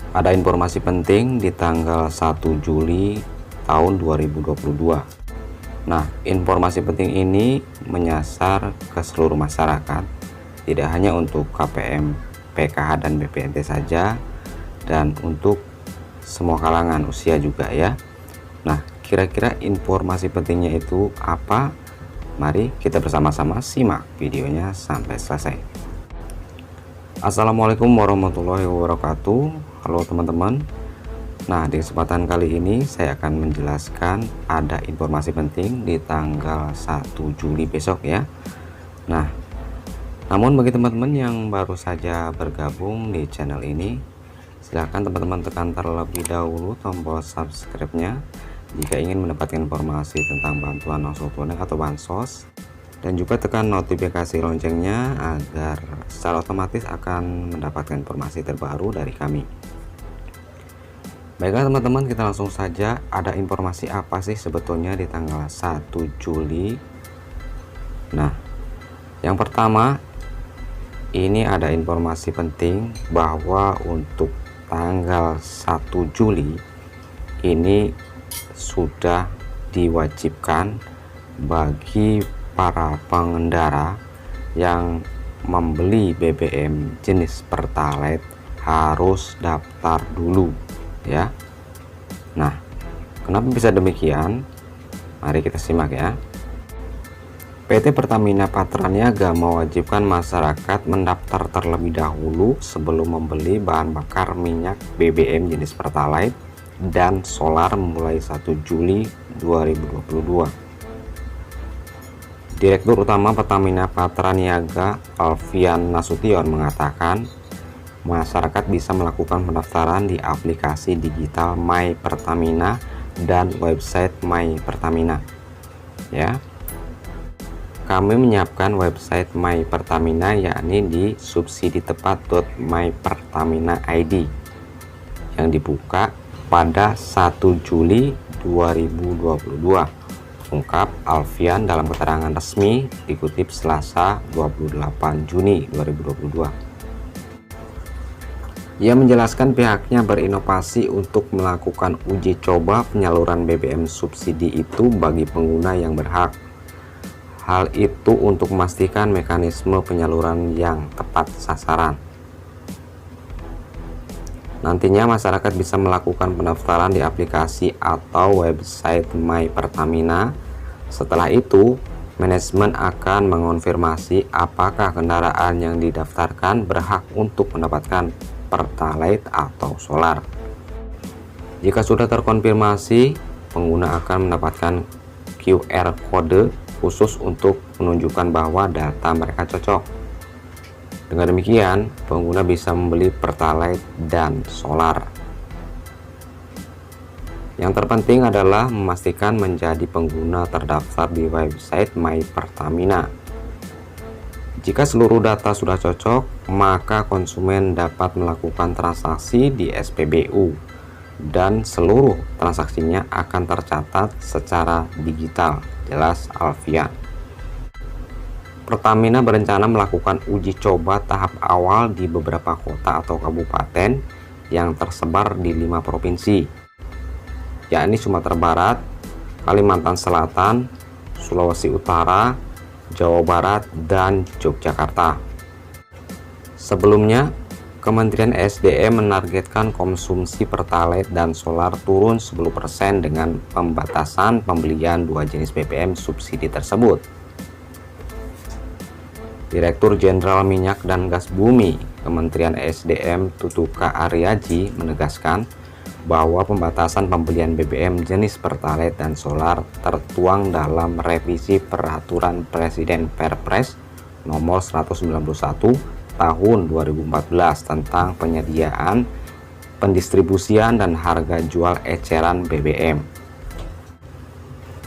Ada informasi penting di tanggal 1 Juli tahun 2022. Nah, informasi penting ini menyasar ke seluruh masyarakat, tidak hanya untuk KPM, PKH, dan BPNT saja, dan untuk semua kalangan usia juga ya. Nah, kira-kira informasi pentingnya itu apa? Mari kita bersama-sama simak videonya sampai selesai. Assalamualaikum warahmatullahi wabarakatuh. Halo teman-teman. Nah, di kesempatan kali ini saya akan menjelaskan ada informasi penting di tanggal 1 Juli besok ya. Nah, namun bagi teman-teman yang baru saja bergabung di channel ini, silahkan teman-teman tekan terlebih dahulu tombol subscribe-nya jika ingin mendapatkan informasi tentang bantuan langsung tunai atau bansos, dan juga tekan notifikasi loncengnya agar secara otomatis akan mendapatkan informasi terbaru dari kami. Baiklah teman-teman, kita langsung saja. Ada informasi apa sih sebetulnya di tanggal 1 Juli? Nah, yang pertama, ini ada informasi penting bahwa untuk tanggal 1 Juli ini sudah diwajibkan bagi para pengendara yang membeli BBM jenis Pertalite harus daftar dulu ya. Nah, kenapa bisa demikian? Mari kita simak ya. PT Pertamina Patraniaga mewajibkan masyarakat mendaftar terlebih dahulu sebelum membeli bahan bakar minyak BBM jenis Pertalite dan solar mulai 1 Juli 2022. Direktur Utama Pertamina Patraniaga Alfian Nasution mengatakan masyarakat bisa melakukan pendaftaran di aplikasi digital My Pertamina dan website My Pertamina ya. Kami menyiapkan website My Pertamina yakni di subsiditepat.mypertamina.id yang dibuka pada 1 Juli 2022, ungkap Alfian dalam keterangan resmi dikutip Selasa 28 Juni 2022. Ia menjelaskan pihaknya berinovasi untuk melakukan uji coba penyaluran BBM subsidi itu bagi pengguna yang berhak. Hal itu untuk memastikan mekanisme penyaluran yang tepat sasaran. Nantinya masyarakat bisa melakukan pendaftaran di aplikasi atau website My Pertamina. Setelah itu, manajemen akan mengonfirmasi apakah kendaraan yang didaftarkan berhak untuk mendapatkan Pertalite atau solar. Jika sudah terkonfirmasi, pengguna akan mendapatkan QR Code khusus untuk menunjukkan bahwa data mereka cocok. Dengan demikian, pengguna bisa membeli Pertalite dan solar. Yang terpenting adalah memastikan menjadi pengguna terdaftar di website My Pertamina. Jika seluruh data sudah cocok, maka konsumen dapat melakukan transaksi di SPBU dan seluruh transaksinya akan tercatat secara digital, jelas Alfian. Pertamina berencana melakukan uji coba tahap awal di beberapa kota atau kabupaten yang tersebar di 5 provinsi, yakni Sumatera Barat, Kalimantan Selatan, Sulawesi Utara, Jawa Barat, dan Yogyakarta. Sebelumnya, Kementerian SDM menargetkan konsumsi Pertalite dan solar turun 10% dengan pembatasan pembelian 2 jenis BBM subsidi tersebut. Direktur Jenderal Minyak dan Gas Bumi Kementerian SDM Tutuka Aryaji menegaskan bahwa pembatasan pembelian BBM jenis Pertalite dan solar tertuang dalam revisi Peraturan Presiden Perpres nomor 191 tahun 2014 tentang penyediaan, pendistribusian, dan harga jual eceran BBM.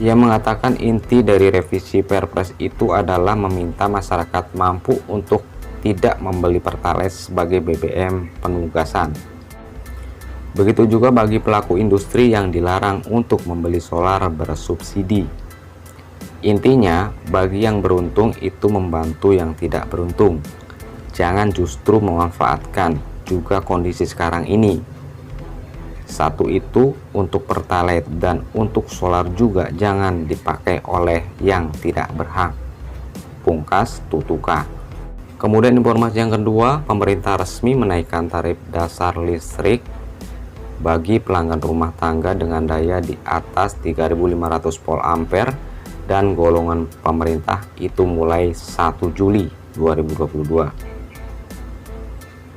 Ia mengatakan inti dari revisi Perpres itu adalah meminta masyarakat mampu untuk tidak membeli Pertalite sebagai BBM penugasan. Begitu juga bagi pelaku industri yang dilarang untuk membeli solar bersubsidi. Intinya, bagi yang beruntung itu membantu yang tidak beruntung. Jangan justru memanfaatkan juga kondisi sekarang ini Satu itu untuk Pertalite, dan untuk solar juga jangan dipakai oleh yang tidak berhak. Pungkas Tutuka. Kemudian informasi yang kedua, pemerintah resmi menaikkan tarif dasar listrik bagi pelanggan rumah tangga dengan daya di atas 3.500 volt ampere dan golongan pemerintah itu mulai 1 Juli 2022.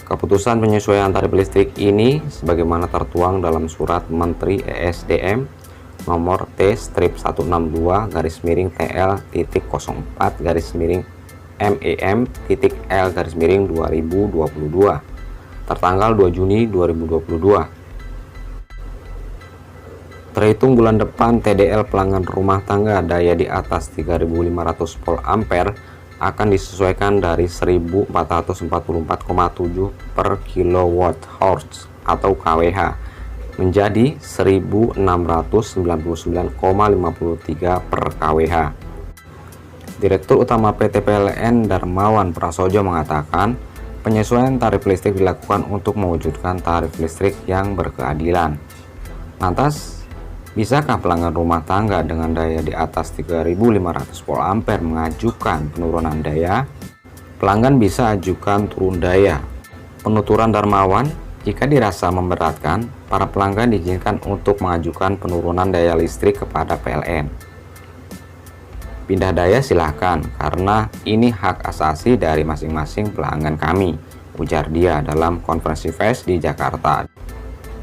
Keputusan penyesuaian tarif listrik ini sebagaimana tertuang dalam Surat Menteri ESDM nomor T-1404-TL-04-MEM-L-2022 tertanggal 2 Juni 2022. Terhitung bulan depan, TDL pelanggan rumah tangga daya di atas 3.500 volt ampere akan disesuaikan dari 1444,7 per kWh atau kWh menjadi 1699,53 per kWh. Direktur Utama PT PLN Darmawan Prasojo mengatakan, penyesuaian tarif listrik dilakukan untuk mewujudkan tarif listrik yang berkeadilan. Lantas, bisakah pelanggan rumah tangga dengan daya di atas 3.500 volt ampere mengajukan penurunan daya? Pelanggan bisa ajukan turun daya. Penuturan Darmawan, jika dirasa memberatkan, para pelanggan diizinkan untuk mengajukan penurunan daya listrik kepada PLN. Pindah daya silahkan, karena ini hak asasi dari masing-masing pelanggan kami, ujar dia dalam konferensi pers di Jakarta.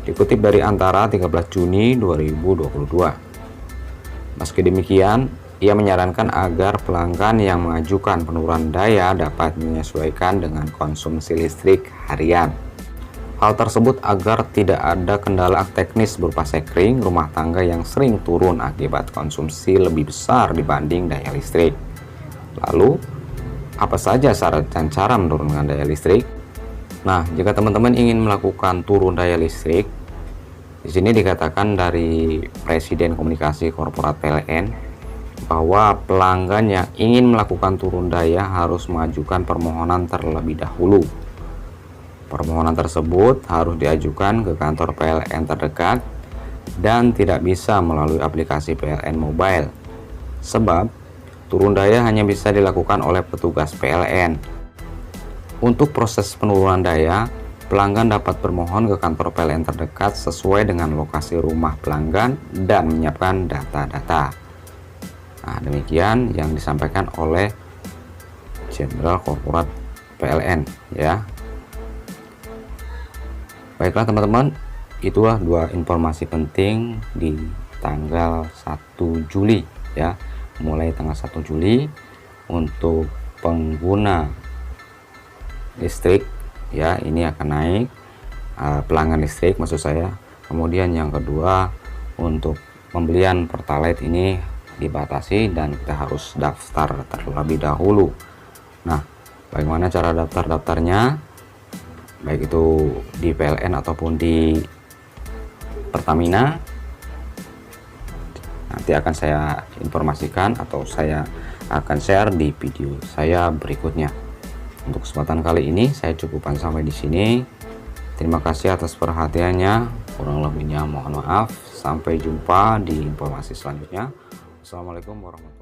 Dikutip dari Antara 13 Juni 2022. Meski demikian, ia menyarankan agar pelanggan yang mengajukan penurunan daya dapat menyesuaikan dengan konsumsi listrik harian. Hal tersebut agar tidak ada kendala teknis berupa sekring rumah tangga yang sering turun akibat konsumsi lebih besar dibanding daya listrik. Lalu, apa saja syarat dan cara menurunkan daya listrik? Nah, jika teman-teman ingin melakukan turun daya listrik, di sini dikatakan dari Presiden Komunikasi Korporat PLN bahwa pelanggan yang ingin melakukan turun daya harus mengajukan permohonan terlebih dahulu. Permohonan tersebut harus diajukan ke kantor PLN terdekat dan tidak bisa melalui aplikasi PLN Mobile, sebab turun daya hanya bisa dilakukan oleh petugas PLN. Untuk proses penurunan daya, pelanggan dapat bermohon ke kantor PLN terdekat sesuai dengan lokasi rumah pelanggan dan menyiapkan data-data. Nah, demikian yang disampaikan oleh Jenderal Korporat PLN ya. Baiklah teman-teman, itulah dua informasi penting di tanggal 1 Juli ya. Mulai tanggal 1 Juli untuk pengguna listrik ya, ini akan naik pelanggan listrik maksud saya. Kemudian yang kedua, untuk pembelian Pertalite ini dibatasi dan kita harus daftar terlebih dahulu. Nah, bagaimana cara daftarnya, baik itu di PLN ataupun di Pertamina, nanti akan saya informasikan atau saya akan share di video saya berikutnya. Untuk kesempatan kali ini saya cukupkan sampai di sini. Terima kasih atas perhatiannya. Kurang lebihnya mohon maaf. Sampai jumpa di informasi selanjutnya. Assalamualaikum warahmatullahi wabarakatuh.